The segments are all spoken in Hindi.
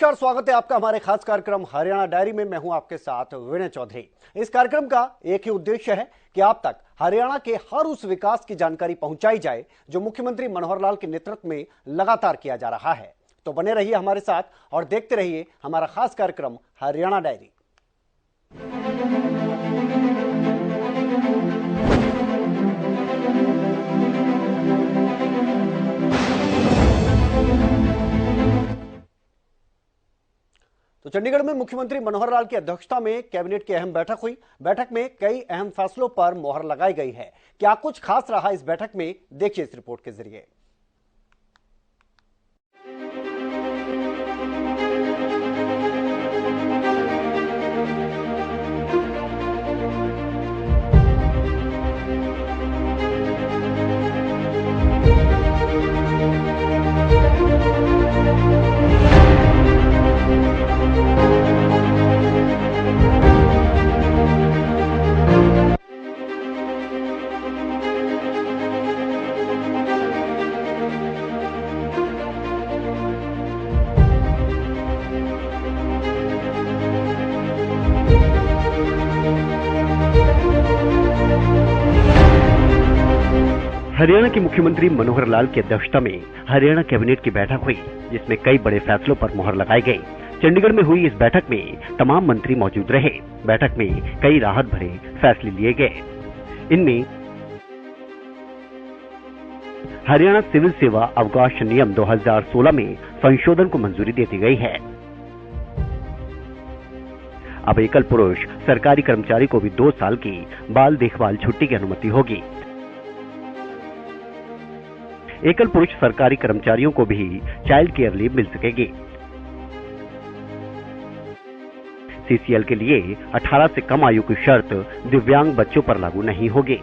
नमस्कार, स्वागत है आपका हमारे खास कार्यक्रम हरियाणा डायरी में। मैं हूं आपके साथ विनय चौधरी। इस कार्यक्रम का एक ही उद्देश्य है कि आप तक हरियाणा के हर उस विकास की जानकारी पहुंचाई जाए जो मुख्यमंत्री मनोहर लाल के नेतृत्व में लगातार किया जा रहा है। तो बने रहिए हमारे साथ और देखते रहिए हमारा खास कार्यक्रम हरियाणा डायरी। तो चंडीगढ़ में मुख्यमंत्री मनोहर लाल की अध्यक्षता में कैबिनेट की अहम बैठक हुई। बैठक में कई अहम फैसलों पर मोहर लगाई गई है। क्या कुछ खास रहा इस बैठक में, देखिए इस रिपोर्ट के जरिए। हरियाणा के मुख्यमंत्री मनोहर लाल की अध्यक्षता में हरियाणा कैबिनेट की बैठक हुई, जिसमें कई बड़े फैसलों पर मोहर लगाई गई। चंडीगढ़ में हुई इस बैठक में तमाम मंत्री मौजूद रहे। बैठक में कई राहत भरे फैसले लिए गए। इनमें हरियाणा सिविल सेवा अवकाश नियम 2016 में संशोधन को मंजूरी दे दी गई है। अब एकल पुरुष सरकारी कर्मचारी को भी 2 साल की बाल देखभाल छुट्टी की अनुमति होगी। एकल पुरुष सरकारी कर्मचारियों को भी चाइल्ड केयर लीव मिल सकेगी। सीसीएल के लिए 18 से कम आयु की शर्त दिव्यांग बच्चों पर लागू नहीं होगी।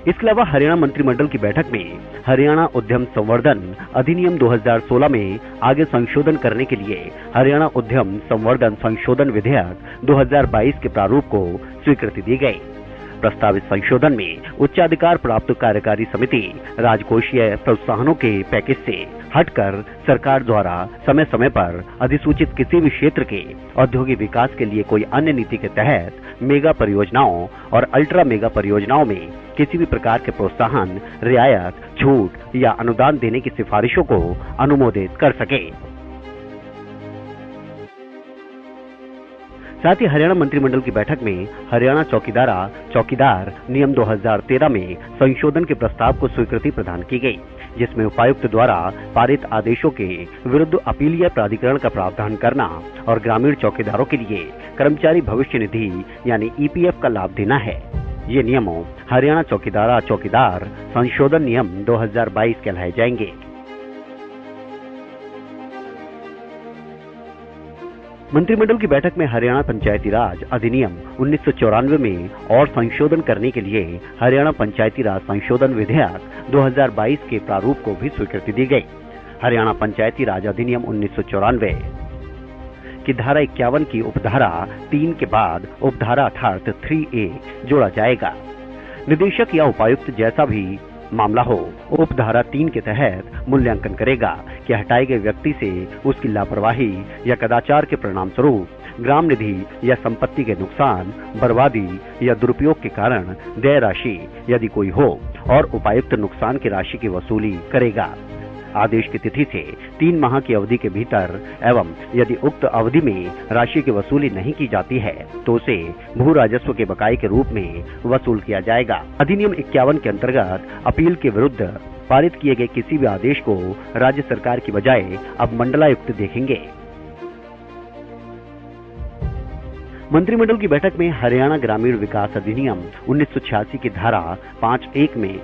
इसके अलावा हरियाणा मंत्रिमंडल की बैठक में हरियाणा उद्यम संवर्धन अधिनियम 2016 में आगे संशोधन करने के लिए हरियाणा उद्यम संवर्धन संशोधन विधेयक 2022 के प्रारूप को स्वीकृति दी गई। प्रस्तावित संशोधन में उच्चाधिकार प्राप्त कार्यकारी समिति राजकोषीय प्रोत्साहनों के पैकेज से हटकर सरकार द्वारा समय समय पर अधिसूचित किसी भी क्षेत्र के औद्योगिक विकास के लिए कोई अन्य नीति के तहत मेगा परियोजनाओं और अल्ट्रा मेगा परियोजनाओं में किसी भी प्रकार के प्रोत्साहन, रियायत, छूट या अनुदान देने की सिफारिशों को अनुमोदित कर सके। साथ ही हरियाणा मंत्रिमंडल की बैठक में हरियाणा चौकीदार नियम 2013 में संशोधन के प्रस्ताव को स्वीकृति प्रदान की गई, जिसमें उपायुक्त द्वारा पारित आदेशों के विरुद्ध अपीलीय प्राधिकरण का प्रावधान करना और ग्रामीण चौकीदारों के लिए कर्मचारी भविष्य निधि यानी ईपीएफ का लाभ देना है। ये नियमों हरियाणा चौकीदार संशोधन नियम 2022 कहलाए जाएंगे। मंत्रिमंडल की बैठक में हरियाणा पंचायती राज अधिनियम 1994 में और संशोधन करने के लिए हरियाणा पंचायती राज संशोधन विधेयक 2022 के प्रारूप को भी स्वीकृति दी गई। हरियाणा पंचायती राज अधिनियम 1994 की धारा 51 की उपधारा 3 के बाद उपधारा अर्थात 3A जोड़ा जाएगा। निदेशक या उपायुक्त जैसा भी मामला हो, उपधारा 3 के तहत मूल्यांकन करेगा कि हटाए गए व्यक्ति से उसकी लापरवाही या कदाचार के परिणाम स्वरूप ग्राम निधि या संपत्ति के नुकसान, बर्बादी या दुरुपयोग के कारण देय राशि यदि कोई हो और उपायुक्त नुकसान की राशि की वसूली करेगा। आदेश की तिथि से 3 माह की अवधि के भीतर एवं यदि उक्त अवधि में राशि की वसूली नहीं की जाती है तो उसे भू राजस्व के बकाये के रूप में वसूल किया जाएगा। अधिनियम 51 के अंतर्गत अपील के विरुद्ध पारित किए गए किसी भी आदेश को राज्य सरकार की बजाय अब मंडलायुक्त देखेंगे। मंत्रिमंडल की बैठक में हरियाणा ग्रामीण विकास अधिनियम 1986 की धारा 5(1) में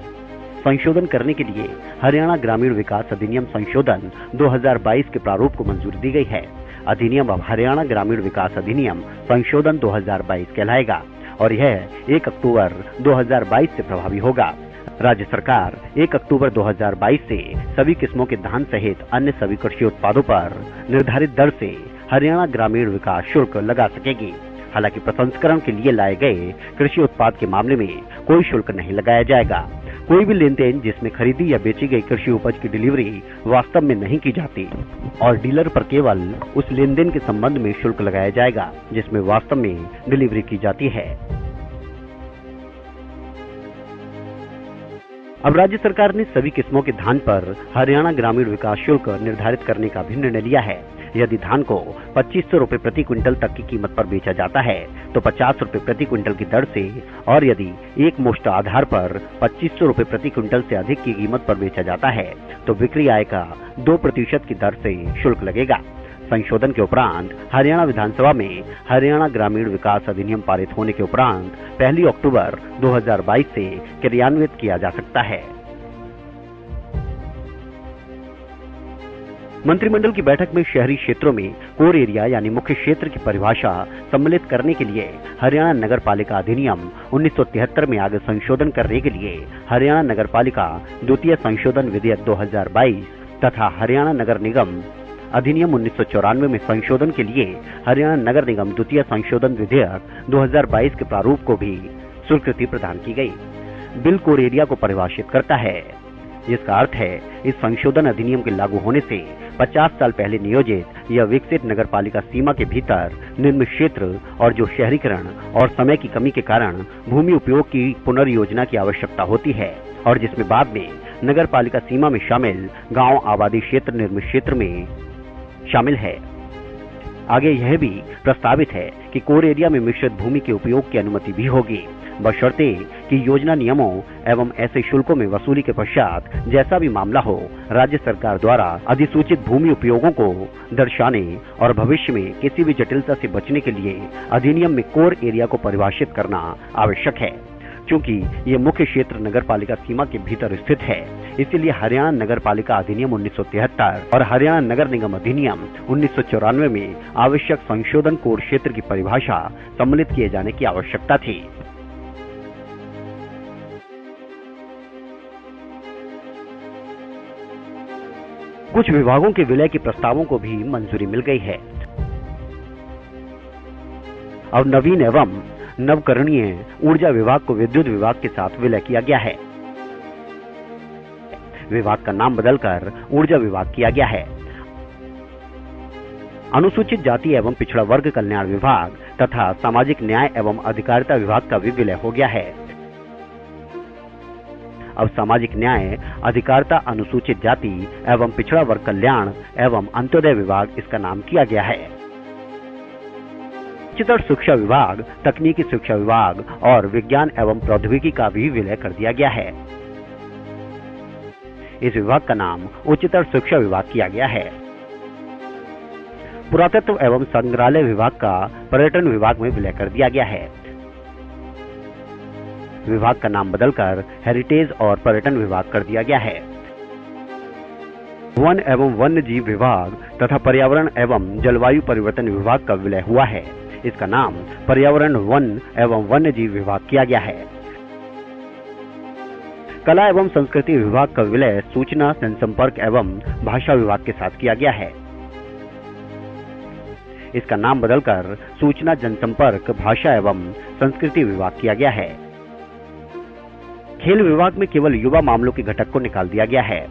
संशोधन करने के लिए हरियाणा ग्रामीण विकास अधिनियम संशोधन 2022 के प्रारूप को मंजूरी दी गई है। अधिनियम अब हरियाणा ग्रामीण विकास अधिनियम संशोधन 2022 कहलाएगा और यह 1 अक्टूबर 2022 से प्रभावी होगा। राज्य सरकार 1 अक्टूबर 2022 से सभी किस्मों के धान सहित अन्य सभी कृषि उत्पादों पर निर्धारित दर से हरियाणा ग्रामीण विकास शुल्क लगा सकेगी। हालांकि प्रसंस्करण के लिए लाए गए कृषि उत्पाद के मामले में कोई शुल्क नहीं लगाया जाएगा। कोई भी लेन देन जिसमें खरीदी या बेची गई कृषि उपज की डिलीवरी वास्तव में नहीं की जाती और डीलर पर केवल उस लेन देन के संबंध में शुल्क लगाया जाएगा जिसमें वास्तव में डिलीवरी की जाती है। अब राज्य सरकार ने सभी किस्मों के धान पर हरियाणा ग्रामीण विकास शुल्क निर्धारित करने का भी निर्णय लिया है। यदि धान को 2500 रुपए प्रति क्विंटल तक की कीमत पर बेचा जाता है तो 50 रुपए प्रति क्विंटल की दर से, और यदि एक मुश्त आधार पर 2500 रुपए प्रति क्विंटल से अधिक की कीमत पर बेचा जाता है तो बिक्री आय का 2% की दर से शुल्क लगेगा। संशोधन के उपरांत हरियाणा विधानसभा में हरियाणा ग्रामीण विकास अधिनियम पारित होने के उपरांत 1 अक्टूबर 2022 से क्रियान्वित किया जा सकता है। मंत्रिमंडल की बैठक में शहरी क्षेत्रों में कोर एरिया यानी मुख्य क्षेत्र की परिभाषा सम्मिलित करने के लिए हरियाणा नगर पालिका अधिनियम 1973 में आगे संशोधन करने के लिए हरियाणा नगर पालिका द्वितीय संशोधन विधेयक 2022 तथा हरियाणा नगर निगम अधिनियम 1994 में संशोधन के लिए हरियाणा नगर निगम द्वितीय संशोधन विधेयक 2022 के प्रारूप को भी स्वीकृति प्रदान की गई। बिल कोर एरिया को परिभाषित करता है, जिसका अर्थ है इस संशोधन अधिनियम के लागू होने से 50 साल पहले नियोजित या विकसित नगर पालिका सीमा के भीतर निर्मित क्षेत्र और जो शहरीकरण और समय की कमी के कारण भूमि उपयोग की पुनर्योजना की आवश्यकता होती है और जिसमें बाद में नगर पालिका सीमा में शामिल गांव आबादी क्षेत्र निर्मित क्षेत्र में शामिल है। आगे यह भी प्रस्तावित है कि कोर एरिया में मिश्रित भूमि के उपयोग की अनुमति भी होगी, बशर्ते कि योजना नियमों एवं ऐसे शुल्कों में वसूली के पश्चात जैसा भी मामला हो, राज्य सरकार द्वारा अधिसूचित भूमि उपयोगों को दर्शाने और भविष्य में किसी भी जटिलता से बचने के लिए अधिनियम में कोर एरिया को परिभाषित करना आवश्यक है। चूंकि ये मुख्य क्षेत्र नगर पालिका सीमा के भीतर स्थित है, इसीलिए हरियाणा नगर पालिका अधिनियम 1973 और हरियाणा नगर निगम अधिनियम 1994 में आवश्यक संशोधन कोर क्षेत्र की परिभाषा सम्मिलित किए जाने की आवश्यकता थी। कुछ विभागों के विलय के प्रस्तावों को भी मंजूरी मिल गई है। अब नवीन एवं नवकरणीय ऊर्जा विभाग को विद्युत विभाग के साथ विलय किया गया है। विभाग का नाम बदलकर ऊर्जा विभाग किया गया है। अनुसूचित जाति एवं पिछड़ा वर्ग कल्याण विभाग तथा सामाजिक न्याय एवं अधिकारिता विभाग का भी विलय हो गया है। अब सामाजिक न्याय, अधिकारिता, अनुसूचित जाति एवं पिछड़ा वर्ग कल्याण एवं अंत्योदय विभाग इसका नाम किया गया है। उच्चतर शिक्षा विभाग, तकनीकी शिक्षा विभाग और विज्ञान एवं प्रौद्योगिकी का भी विलय कर दिया गया है। इस विभाग का नाम उच्चतर शिक्षा विभाग किया गया है। पुरातत्व एवं संग्रहालय विभाग का पर्यटन विभाग में विलय कर दिया गया है। विभाग का नाम बदलकर हेरिटेज और पर्यटन विभाग कर दिया गया है। वन एवं वन्य जीव विभाग तथा पर्यावरण एवं जलवायु परिवर्तन विभाग का विलय हुआ है। इसका नाम पर्यावरण, वन एवं वन्य जीव विभाग किया गया है। कला एवं संस्कृति विभाग का विलय सूचना, जनसंपर्क एवं भाषा विभाग के साथ किया गया है। इसका नाम बदलकर सूचना, जनसंपर्क, भाषा एवं संस्कृति विभाग किया गया है। खेल विभाग में केवल युवा मामलों के घटक को निकाल दिया गया है।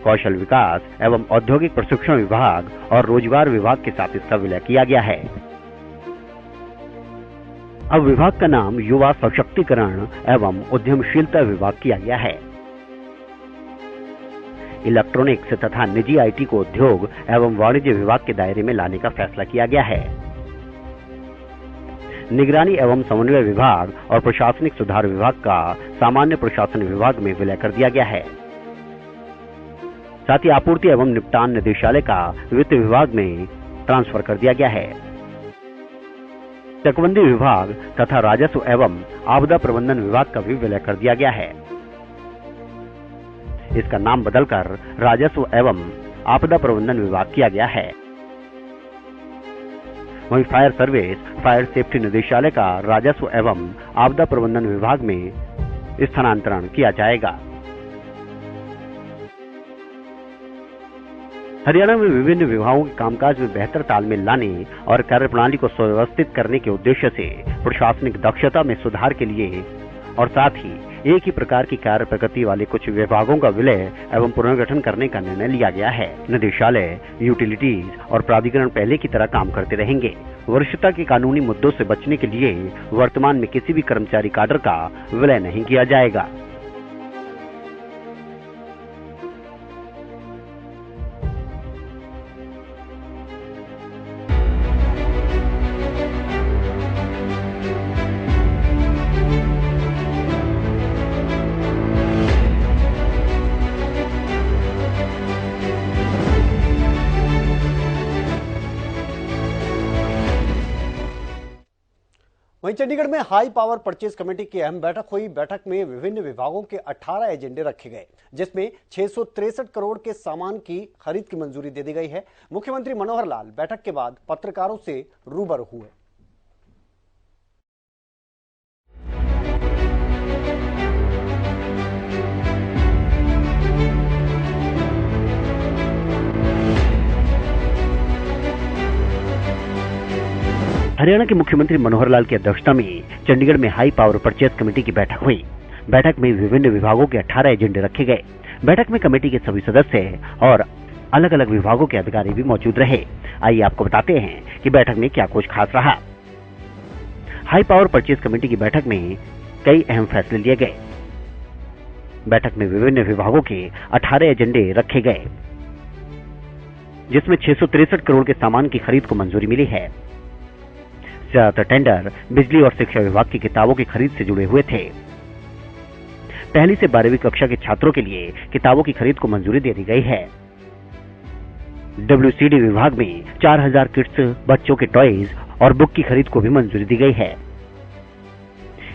कौशल विकास एवं औद्योगिक प्रशिक्षण विभाग और रोजगार विभाग के साथ इसका विलय किया गया है। अब विभाग का नाम युवा सशक्तिकरण एवं उद्यमशीलता विभाग किया गया है। इलेक्ट्रॉनिक्स तथा निजी आईटी को उद्योग एवं वाणिज्य विभाग के दायरे में लाने का फैसला किया गया है। निगरानी एवं समन्वय विभाग और प्रशासनिक सुधार विभाग का सामान्य प्रशासन विभाग में विलय कर दिया गया है। साथ ही आपूर्ति एवं निपटान निदेशालय का वित्त विभाग में ट्रांसफर कर दिया गया है। चकबंदी विभाग तथा राजस्व एवं आपदा प्रबंधन विभाग का भी विलय कर दिया गया है। इसका नाम बदलकर राजस्व एवं आपदा प्रबंधन विभाग किया गया है। वहीं फायर सर्विस, फायर सेफ्टी निदेशालय का राजस्व एवं आपदा प्रबंधन विभाग में स्थानांतरण किया जाएगा। हरियाणा में विभिन्न विभागों के कामकाज में बेहतर तालमेल लाने और कार्यप्रणाली को सुव्यवस्थित करने के उद्देश्य से प्रशासनिक दक्षता में सुधार के लिए और साथ ही एक ही प्रकार की कार्य प्रकृति वाले कुछ विभागों का विलय एवं पुनर्गठन करने का निर्णय लिया गया है। निदेशालय, यूटिलिटीज और प्राधिकरण पहले की तरह काम करते रहेंगे। वरिष्ठता के कानूनी मुद्दों से बचने के लिए वर्तमान में किसी भी कर्मचारी काडर का विलय नहीं किया जाएगा। वहीं चंडीगढ़ में हाई पावर परचेज कमेटी की अहम बैठक हुई। बैठक में विभिन्न विभागों के 18 एजेंडे रखे गए, जिसमें 663 करोड़ के सामान की खरीद की मंजूरी दे दी गई है। मुख्यमंत्री मनोहर लाल बैठक के बाद पत्रकारों से रूबरू हुए। हरियाणा के मुख्यमंत्री मनोहर लाल की अध्यक्षता में चंडीगढ़ में हाई पावर परचेज कमेटी की बैठक हुई। बैठक में विभिन्न विभागों के 18 एजेंडे रखे गए। बैठक में कमेटी के सभी सदस्य और अलग अलग विभागों के अधिकारी भी मौजूद रहे। आइए आपको बताते हैं कि बैठक में क्या कुछ खास रहा। हाई पावर परचेज कमेटी की बैठक में कई अहम फैसले लिए गए। बैठक में विभिन्न विभागों के 18 एजेंडे रखे गए, जिसमें 663 करोड़ के सामान की खरीद को मंजूरी मिली है। ज्यादातर टेंडर बिजली और शिक्षा विभाग की किताबों की खरीद से जुड़े हुए थे। पहली से 12वीं कक्षा के छात्रों के लिए किताबों की खरीद को मंजूरी दे दी गई है। WCD विभाग में 4000 किट्स, बच्चों के टॉयज और बुक की खरीद को भी मंजूरी दी गई है।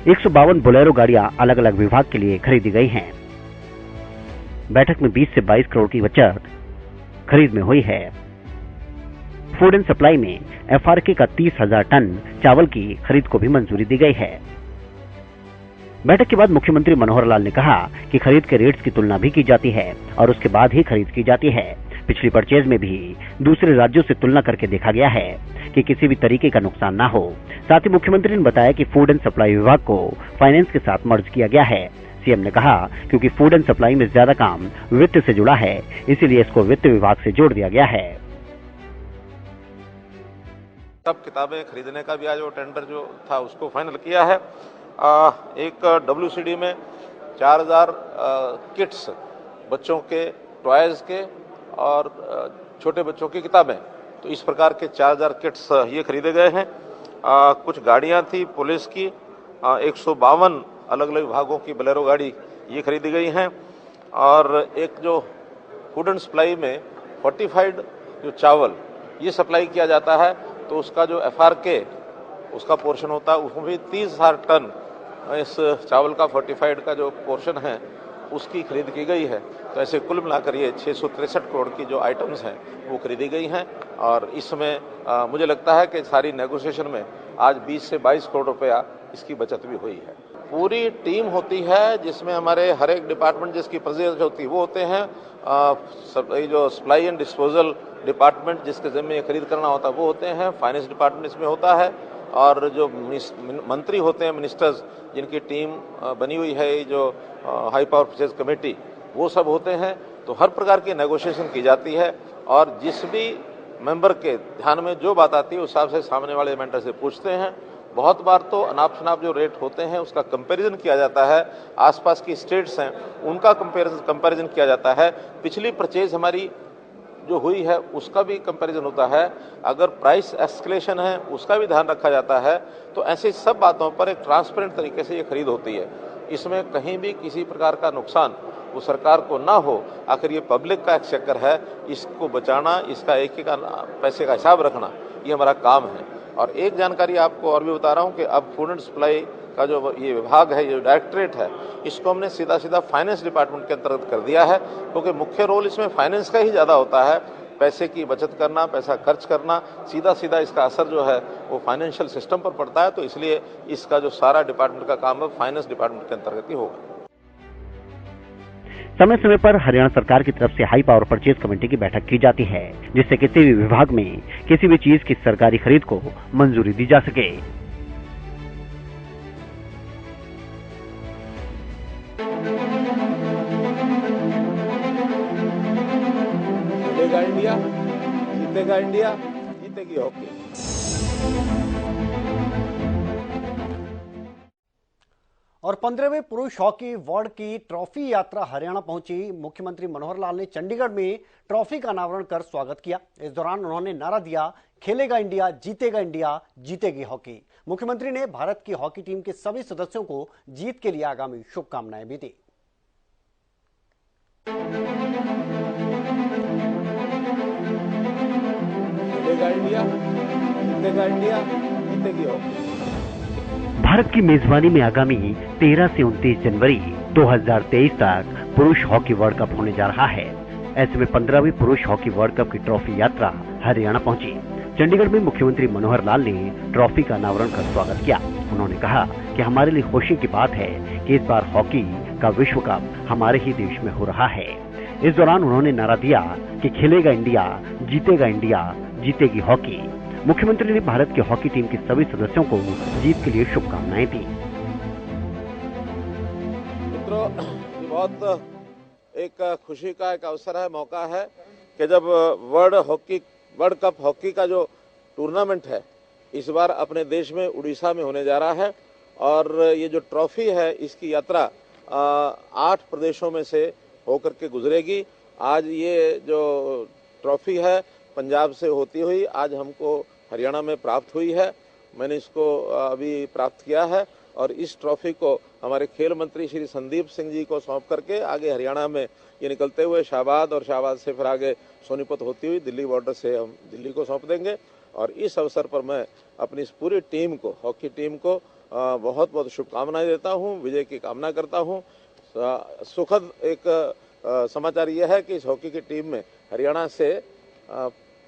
152 बोलेरो गाड़ियां अलग अलग विभाग के लिए खरीदी गई हैं। बैठक में 20 से 22 करोड़ की बचत खरीद में हुई है। फूड एंड सप्लाई में FRK का 30,000 टन चावल की खरीद को भी मंजूरी दी गई है। बैठक के बाद मुख्यमंत्री मनोहर लाल ने कहा कि खरीद के रेट्स की तुलना भी की जाती है और उसके बाद ही खरीद की जाती है। पिछली परचेज में भी दूसरे राज्यों से तुलना करके देखा गया है कि किसी भी तरीके का नुकसान ना हो। साथ ही मुख्यमंत्री ने बताया कि फूड एंड सप्लाई विभाग को फाइनेंस के साथ मर्ज किया गया है। सीएम ने कहा क्योंकि फूड एंड सप्लाई में ज्यादा काम वित्त से जुड़ा है, इसीलिए इसको वित्त विभाग से जोड़ दिया गया है। सब किताबें खरीदने का भी आज वो टेंडर जो था उसको फाइनल किया है। एक WCD में 4000 किट्स, बच्चों के टॉयज के और छोटे बच्चों की किताबें, तो इस प्रकार के 4000 किट्स ये खरीदे गए हैं। कुछ गाड़ियां थी पुलिस की, 152 अलग अलग विभागों की बोलेरो गाड़ी ये खरीदी गई हैं। और एक जो फूड एंड सप्लाई में फोर्टिफाइड जो चावल ये सप्लाई किया जाता है, तो उसका जो FRK उसका पोर्शन होता है, उसमें भी 30,000 टन इस चावल का फोर्टिफाइड का जो पोर्शन है उसकी खरीद की गई है। तो ऐसे कुल मिलाकर ये 663 करोड़ की जो आइटम्स हैं वो खरीदी गई हैं। और इसमें मुझे लगता है कि सारी नेगोशिएशन में आज 20 से 22 करोड़ रुपया इसकी बचत भी हुई है। पूरी टीम होती है जिसमें हमारे हर एक डिपार्टमेंट जिसकी प्रेसिडेंस होती है वो होते हैं। जो सप्लाई एंड डिस्पोजल डिपार्टमेंट जिसके ज़िम्मे खरीद करना होता है वो होते हैं। फाइनेंस डिपार्टमेंट इसमें होता है। और जो मंत्री होते हैं, मिनिस्टर्स जिनकी टीम बनी हुई है, जो हाई पावर परचेज कमेटी, वो सब होते हैं। तो हर प्रकार की नेगोशिएशन की जाती है और जिस भी मेंबर के ध्यान में जो बात आती है उस हिसाब से सामने वाले मेंटर से पूछते हैं। बहुत बार तो अनाप शनाप जो रेट होते हैं उसका कंपैरिजन किया जाता है, आसपास की स्टेट्स हैं उनका कंपैरिजन किया जाता है। पिछली परचेज हमारी जो हुई है उसका भी कंपैरिजन होता है। अगर प्राइस एस्केलेशन है उसका भी ध्यान रखा जाता है। तो ऐसी सब बातों पर एक ट्रांसपेरेंट तरीके से ये खरीद होती है। इसमें कहीं भी किसी प्रकार का नुकसान वो सरकार को ना हो। आखिर ये पब्लिक का एक्सचेकर है, इसको बचाना, इसका एक एक पैसे का हिसाब रखना, ये हमारा काम है। और एक जानकारी आपको और भी बता रहा हूँ कि अब फूड एंड सप्लाई का जो ये विभाग है, ये डायरेक्टरेट है, इसको हमने सीधा सीधा फाइनेंस डिपार्टमेंट के अंतर्गत कर दिया है, क्योंकि मुख्य रोल इसमें फाइनेंस का ही ज़्यादा होता है। पैसे की बचत करना, पैसा खर्च करना, सीधा सीधा इसका असर जो है वो फाइनेंशियल सिस्टम पर पड़ता है। तो इसलिए इसका जो सारा डिपार्टमेंट का काम है फाइनेंस डिपार्टमेंट के अंतर्गत ही होगा। समय समय पर हरियाणा सरकार की तरफ से हाई पावर परचेज कमेटी की बैठक की जाती है, जिससे किसी भी विभाग में किसी भी चीज की सरकारी खरीद को मंजूरी दी जा सके। खेलेगा इंडिया, जीतेगा इंडिया, जीतेगी हॉकी। और 15वें पुरुष हॉकी वर्ल्ड की ट्रॉफी यात्रा हरियाणा पहुंची। मुख्यमंत्री मनोहर लाल ने चंडीगढ़ में ट्रॉफी का अनावरण कर स्वागत किया। इस दौरान उन्होंने नारा दिया, खेलेगा इंडिया, जीतेगा, जीतेगी हॉकी। मुख्यमंत्री ने भारत की हॉकी टीम के सभी सदस्यों को जीत के लिए आगामी शुभकामनाएं भी दी। खेलेगा इंडिया, जीतेगा इंडिया, जीतेगी हॉकी। भारत की मेजबानी में आगामी 13 से 29 जनवरी 2023 तक पुरुष हॉकी वर्ल्ड कप होने जा रहा है। ऐसे में 15वीं पुरुष हॉकी वर्ल्ड कप की ट्रॉफी यात्रा हरियाणा पहुंची। चंडीगढ़ में मुख्यमंत्री मनोहर लाल ने ट्रॉफी का अनावरण कर स्वागत किया। उन्होंने कहा कि हमारे लिए खुशी की बात है कि इस बार हॉकी का विश्व कप हमारे ही देश में हो रहा है। इस दौरान उन्होंने नारा दिया कि खेलेगा इंडिया, जीतेगी हॉकी। मुख्यमंत्री ने भारत की हॉकी टीम के सभी सदस्यों को जीत के लिए शुभकामनाएं दी। मित्रों, ये बहुत एक खुशी का एक अवसर है, मौका है कि जब वर्ल्ड कप हॉकी का जो टूर्नामेंट है इस बार अपने देश में उड़ीसा में होने जा रहा है। और ये जो ट्रॉफी है इसकी यात्रा 8 प्रदेशों में से होकर के गुजरेगी। आज ये जो ट्रॉफी है पंजाब से होती हुई आज हमको हरियाणा में प्राप्त हुई है। मैंने इसको अभी प्राप्त किया है और इस ट्रॉफी को हमारे खेल मंत्री श्री संदीप सिंह जी को सौंप करके आगे हरियाणा में ये निकलते हुए शाहबाद और शाहबाद से फिर आगे सोनीपत होती हुई दिल्ली बॉर्डर से हम दिल्ली को सौंप देंगे। और इस अवसर पर मैं अपनी इस पूरी टीम को, हॉकी टीम को बहुत बहुत शुभकामनाएं देता हूं, विजय की कामना करता हूं। सुखद एक समाचार यह है कि इस हॉकी की टीम में हरियाणा से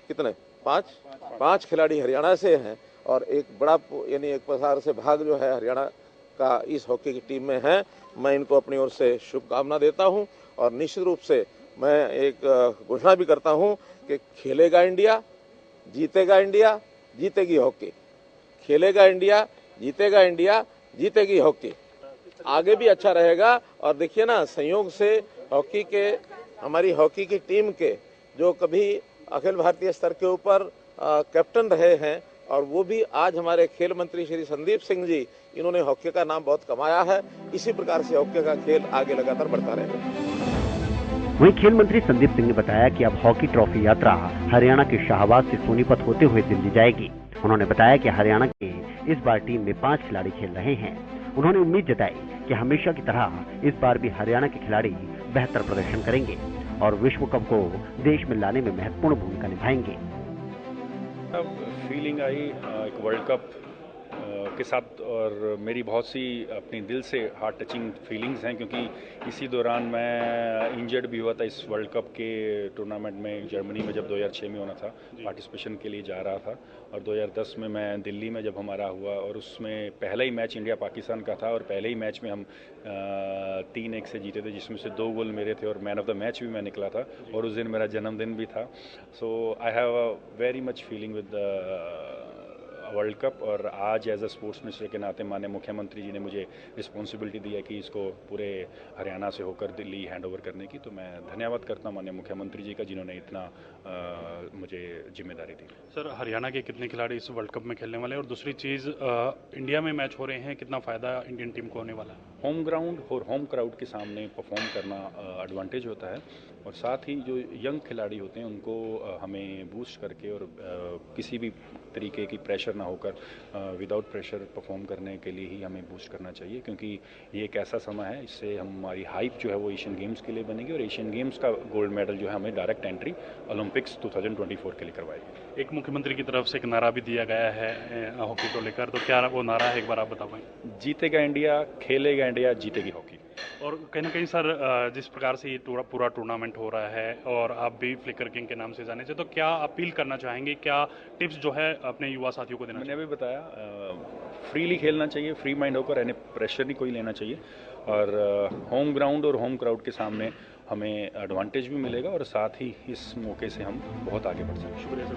कितने 5 खिलाड़ी हरियाणा से हैं और एक बड़ा यानी एक प्रसार से भाग जो है हरियाणा का इस हॉकी की टीम में है। मैं इनको अपनी ओर से शुभकामना देता हूं और निश्चित रूप से मैं एक घोषणा भी करता हूं कि खेलेगा इंडिया, जीतेगी हॉकी। खेलेगा इंडिया, जीतेगी हॉकी। आगे भी अच्छा रहेगा। और देखिए ना, संयोग से हमारी हॉकी की टीम के जो कभी अखिल भारतीय स्तर के ऊपर कैप्टन रहे हैं और वो भी आज हमारे खेल मंत्री श्री संदीप सिंह जी, इन्होंने हॉकी का नाम बहुत कमाया है। इसी प्रकार से हॉकी का खेल आगे लगातार बढ़ता रहेगा। वहीं खेल मंत्री संदीप सिंह ने बताया कि अब हॉकी ट्रॉफी यात्रा हरियाणा के शाहबाद से सोनीपत होते हुए दिल्ली जाएगी। उन्होंने बताया कि हरियाणा के इस बार टीम में 5 खिलाड़ी खेल रहे हैं। उन्होंने उम्मीद जताई कि हमेशा की तरह इस बार भी हरियाणा के खिलाड़ी बेहतर प्रदर्शन करेंगे और विश्व कप को देश में लाने में महत्वपूर्ण भूमिका निभाएंगे। फीलिंग आई एक वर्ल्ड कप के साथ और मेरी बहुत सी अपनी दिल से हार्ट टचिंग फीलिंग्स हैं, क्योंकि इसी दौरान मैं इंजर्ड भी हुआ था इस वर्ल्ड कप के टूर्नामेंट में जर्मनी में जब 2006 में होना था, पार्टिसिपेशन के लिए जा रहा था। और 2010 में मैं दिल्ली में जब हमारा हुआ और उसमें पहला ही मैच इंडिया पाकिस्तान का था और पहले ही मैच में हम 3-1 से जीते थे, जिसमें से 2 गोल मेरे थे और मैन ऑफ द मैच भी मैं निकला था और उस दिन मेरा जन्मदिन भी था। So I have a very much feeling with world cup. और आज एज अ स्पोर्ट्स मिनिस्टर के नाते माननीय मुख्यमंत्री जी ने मुझे रिस्पॉन्सिबिलिटी दी है कि इसको पूरे हरियाणा से होकर दिल्ली हैंड ओवर करने की, तो मैं धन्यवाद करता हूं माननीय मुख्यमंत्री जी का, जिन्होंने इतना मुझे जिम्मेदारी दी। सर, हरियाणा के कितने खिलाड़ी इस वर्ल्ड कप में खेलने वाले हैं और दूसरी चीज़ इंडिया में मैच हो रहे हैं, कितना फ़ायदा इंडियन टीम को होने वाला है? होम ग्राउंड और होम क्राउड के सामने परफॉर्म करना एडवांटेज होता है और साथ ही जो यंग खिलाड़ी होते हैं उनको हमें बूस्ट करके और किसी भी तरीके की प्रेशर ना होकर विदाउट प्रेशर परफॉर्म करने के लिए ही हमें बूस्ट करना चाहिए, क्योंकि ये एक ऐसा समय है, इससे हमारी हाइप जो है वो एशियन गेम्स के लिए बनेगी और एशियन गेम्स का गोल्ड मेडल जो है हमें डायरेक्ट एंट्री ओलंपिक्स 2024 के लिए करवाएगी। एक मुख्यमंत्री की तरफ से एक नारा भी दिया गया है हॉकी को लेकर, तो क्या वो नारा है, एक बार आप बता पाएँ? जीतेगा इंडिया, खेलेगा इंडिया, जीतेगी हॉकी। और कहीं ना कहीं सर, जिस प्रकार से ये पूरा टूर्नामेंट हो रहा है और आप भी फ्लिकर किंग के नाम से जाने से, तो क्या अपील करना चाहेंगे, क्या टिप्स जो है अपने युवा साथियों को देना? मैंने अभी बताया, फ्रीली खेलना चाहिए, फ्री माइंड होकर, यानी प्रेशर नहीं कोई लेना चाहिए और होम ग्राउंड और होम क्राउड के सामने हमें एडवांटेज भी मिलेगा और साथ ही इस मौके से हम बहुत आगे बढ़ सकते हैं। शुक्रिया सर।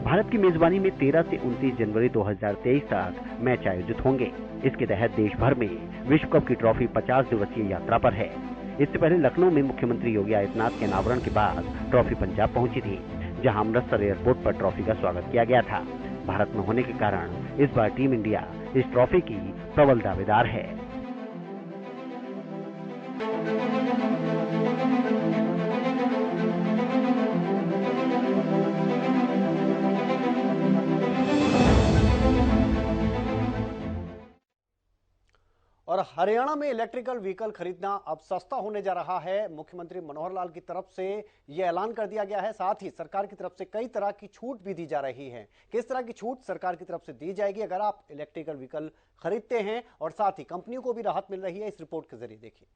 भारत की मेजबानी में 13 से 29 जनवरी 2023 तक मैच आयोजित होंगे। इसके तहत देश भर में विश्व कप की ट्रॉफी 50 दिवसीय यात्रा पर है। इससे पहले लखनऊ में मुख्यमंत्री योगी आदित्यनाथ के अनावरण के बाद ट्रॉफी पंजाब पहुंची थी, जहां अमृतसर एयरपोर्ट पर ट्रॉफी का स्वागत किया गया था। भारत में होने के कारण इस बार टीम इंडिया इस ट्रॉफी की प्रबल दावेदार है। और हरियाणा में इलेक्ट्रिकल व्हीकल खरीदना अब सस्ता होने जा रहा है। मुख्यमंत्री मनोहर लाल की तरफ से यह ऐलान कर दिया गया है। साथ ही सरकार की तरफ से कई तरह की छूट भी दी जा रही है। किस तरह की छूट सरकार की तरफ से दी जाएगी अगर आप इलेक्ट्रिकल व्हीकल खरीदते हैं, और साथ ही कंपनियों को भी राहत मिल रही है, इस रिपोर्ट के जरिए देखिए।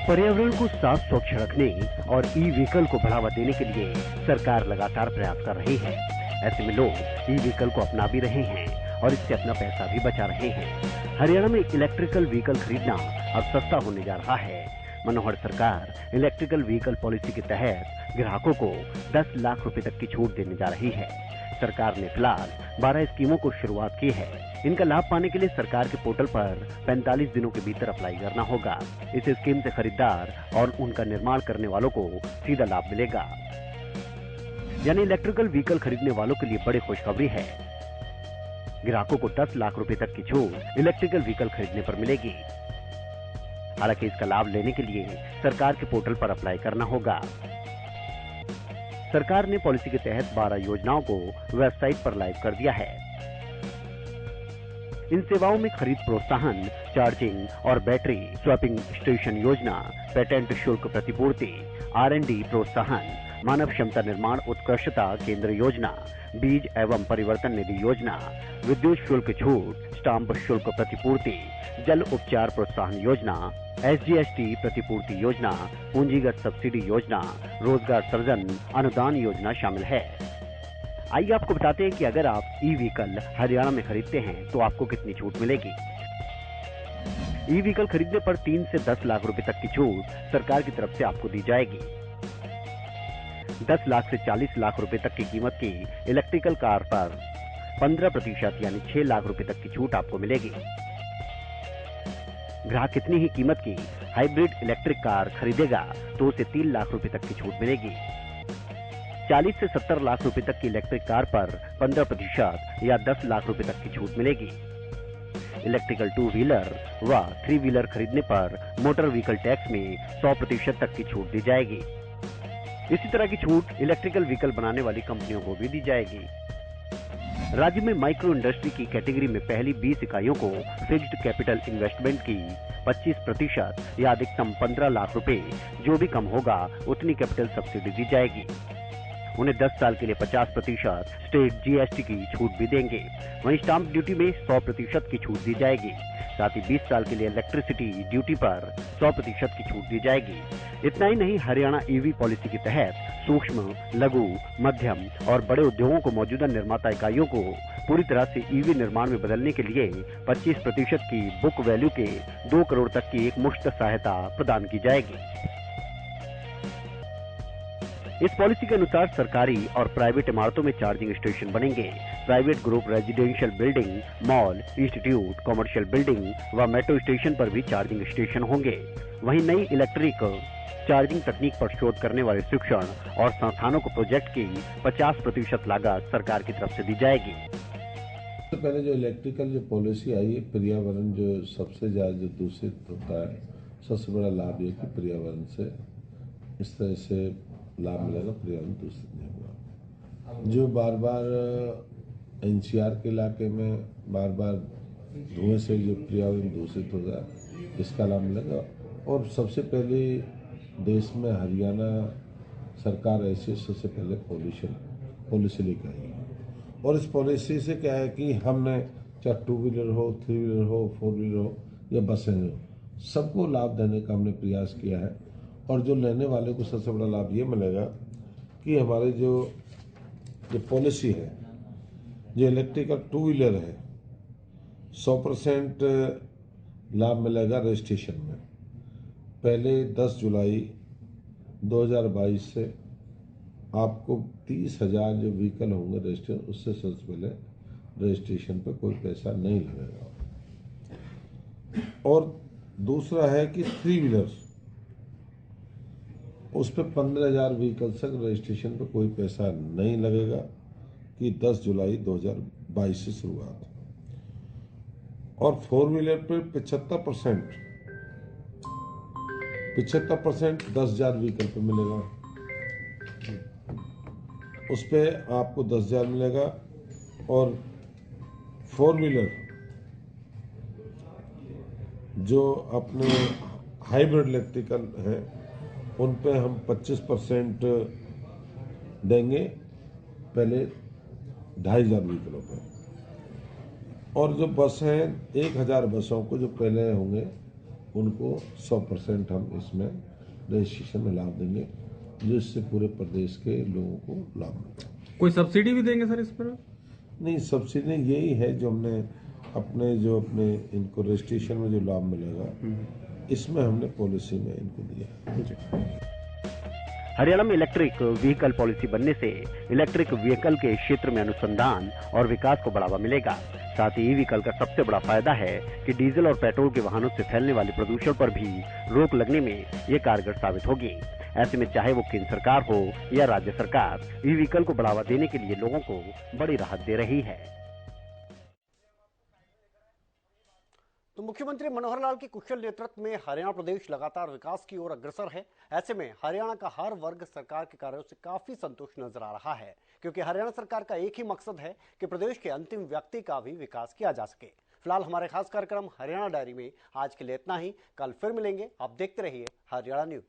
पर्यावरण को साफ स्वच्छ रखने और ई व्हीकल को बढ़ावा देने के लिए सरकार लगातार प्रयास कर रही है। ऐसे में लोग ई व्हीकल को अपना भी रहे हैं और इससे अपना पैसा भी बचा रहे हैं। हरियाणा में इलेक्ट्रिकल व्हीकल खरीदना अब सस्ता होने जा रहा है। मनोहर सरकार इलेक्ट्रिकल व्हीकल पॉलिसी के तहत ग्राहकों को 10 लाख रुपए तक की छूट देने जा रही है। सरकार ने फिलहाल 12 स्कीमों को शुरुआत की है। इनका लाभ पाने के लिए सरकार के पोर्टल पर 45 दिनों के भीतर अप्लाई करना होगा। इस स्कीम से खरीदार और उनका निर्माण करने वालों को सीधा लाभ मिलेगा। यानी इलेक्ट्रिकल व्हीकल खरीदने वालों के लिए बड़ी खुशखबरी है। ग्राहकों को 10 लाख रुपए तक की छूट इलेक्ट्रिकल व्हीकल खरीदने पर मिलेगी। हालांकि इसका लाभ लेने के लिए सरकार के पोर्टल पर अप्लाई करना होगा। सरकार ने पॉलिसी के तहत 12 योजनाओं को वेबसाइट पर लाइव कर दिया है। इन सेवाओं में खरीद प्रोत्साहन, चार्जिंग और बैटरी स्वैपिंग स्टेशन योजना, पेटेंट शुल्क प्रतिपूर्ति, R&D प्रोत्साहन, मानव क्षमता निर्माण उत्कृष्टता केंद्र योजना, बीज एवं परिवर्तन निधि योजना, विद्युत शुल्क छूट, स्टाम्प शुल्क प्रतिपूर्ति, जल उपचार प्रोत्साहन योजना, SGST प्रतिपूर्ति योजना, पूंजीगत सब्सिडी योजना, रोजगार सृजन अनुदान योजना शामिल है। आइए आपको बताते हैं कि अगर आप ई व्हीकल हरियाणा में खरीदते हैं तो आपको कितनी छूट मिलेगी। ई व्हीकल खरीदने पर 3 से 10 लाख रुपए तक की छूट सरकार की तरफ से आपको दी जाएगी। 10 लाख से 40 लाख रुपए तक की कीमत की इलेक्ट्रिकल कार पर 15% यानी 6 लाख रुपए तक की छूट आपको मिलेगी। ग्राहक कितनी ही कीमत की हाइब्रिड इलेक्ट्रिक कार खरीदेगा तो उसे 3 लाख रुपए तक की छूट मिलेगी। 40 से 70 लाख रुपए तक की इलेक्ट्रिक कार पर 15% या 10 लाख रुपए तक की छूट मिलेगी। इलेक्ट्रिकल 2 व्हीलर व 3 व्हीलर खरीदने पर मोटर व्हीकल टैक्स में 100% तक की छूट दी जाएगी। इसी तरह की छूट इलेक्ट्रिकल व्हीकल बनाने वाली कंपनियों को भी दी जाएगी। राज्य में माइक्रो इंडस्ट्री की कैटेगरी में पहली 20 इकाइयों को फिक्स्ड कैपिटल इन्वेस्टमेंट की 25% या अधिकतम 15 लाख रुपए, जो भी कम होगा उतनी कैपिटल सब्सिडी दी जाएगी। उन्हें 10 साल के लिए 50% स्टेट GST की छूट भी देंगे। वहीं स्टाम्प ड्यूटी में 100% की छूट दी जाएगी। साथ ही 20 साल के लिए इलेक्ट्रिसिटी ड्यूटी पर 100% की छूट दी जाएगी। इतना ही नहीं, हरियाणा EV पॉलिसी के तहत सूक्ष्म, लघु, मध्यम और बड़े उद्योगों को मौजूदा निर्माता इकाइयों को पूरी तरह से EV निर्माण में बदलने के लिए 25% की बुक वैल्यू के 2 करोड़ तक की एक मुश्त सहायता प्रदान की जाएगी। इस पॉलिसी के अनुसार सरकारी और प्राइवेट इमारतों में चार्जिंग स्टेशन बनेंगे। Private group residential building, mall, institute, commercial building व मेट्रो स्टेशन पर भी चार्जिंग स्टेशन होंगे। वहीं नई इलेक्ट्रिक चार्जिंग तकनीक पर शोध करने वाले शिक्षण और संस्थानों को प्रोजेक्ट की 50% लागत सरकार की तरफ से दी जाएगी। सबसे पहले जो इलेक्ट्रिकल जो पॉलिसी आई है, पर्यावरण जो सबसे ज़्यादा जो दूषित होता है, सबसे बड़ा लाभ ये कि पर्यावरण से इस तरह से लाभ मिलेगा, पर्यावरण दूषित नहीं होगा। जो बार बार NCR के इलाके में बार बार धुएं से जो पर्यावरण दूषित होगा, इसका लाभ मिलेगा। और सबसे पहले देश में हरियाणा सरकार ऐसे सबसे पहले पॉलिसी लेकर आई है। और इस पॉलिसी से क्या है कि हमने चाहे 2 व्हीलर हो, 3 व्हीलर हो, 4 व्हीलर हो या बसें हो, सबको लाभ देने का हमने प्रयास किया है। और जो लेने वाले को सबसे बड़ा लाभ ये मिलेगा कि हमारे जो पॉलिसी है, जो इलेक्ट्रिकल 2 व्हीलर है, 100% लाभ मिलेगा रजिस्ट्रेशन में। पहले 10 जुलाई 2022 से आपको 30,000 जो व्हीकल होंगे रजिस्ट्रेशन, उससे सबसे पहले रजिस्ट्रेशन पर कोई पैसा नहीं लगेगा। और दूसरा है कि 3 व्हीलर्स, उस पर 15,000 व्हीकल तक रजिस्ट्रेशन पर कोई पैसा नहीं लगेगा, कि 10 जुलाई 2022 से शुरुआत। और 4 व्हीलर पर 75% 10,000 व्हीकल पर मिलेगा, उस पर आपको 10,000 मिलेगा। और 4 व्हीलर जो अपने हाइब्रिड इलेक्ट्रिकल हैं, उन पे हम 25% देंगे पहले 2,500 व्हीकलों पे। और जो बस हैं 1,000 बसों को जो पहले होंगे, उनको 100% हम इसमें रजिस्ट्रेशन में लाभ देंगे, जिससे पूरे प्रदेश के लोगों को लाभ मिलेगा। कोई सब्सिडी भी देंगे सर इस पर? नहीं, सब्सिडी यही है जो हमने अपने इनको रजिस्ट्रेशन में जो लाभ मिलेगा, इसमें हमने पॉलिसी में इनको दिया। हरियाणा में इलेक्ट्रिक व्हीकल पॉलिसी बनने से इलेक्ट्रिक व्हीकल के क्षेत्र में अनुसंधान और विकास को बढ़ावा मिलेगा। साथ ही व्हीकल का सबसे बड़ा फायदा है कि डीजल और पेट्रोल के वाहनों से फैलने वाले प्रदूषण पर भी रोक लगने में ये कारगर साबित होगी। ऐसे में चाहे वो केंद्र सरकार हो या राज्य सरकार, ई व्हीकल को बढ़ावा देने के लिए लोगों को बड़ी राहत दे रही है। तो मुख्यमंत्री मनोहर लाल के कुशल नेतृत्व में हरियाणा प्रदेश लगातार विकास की ओर अग्रसर है। ऐसे में हरियाणा का हर वर्ग सरकार के कार्यों से काफी संतुष्ट नजर आ रहा है, क्योंकि हरियाणा सरकार का एक ही मकसद है कि प्रदेश के अंतिम व्यक्ति का भी विकास किया जा सके। फिलहाल हमारे खास कार्यक्रम हरियाणा डायरी में आज के लिए इतना ही। कल फिर मिलेंगे। आप देखते रहिए हरियाणा न्यूज।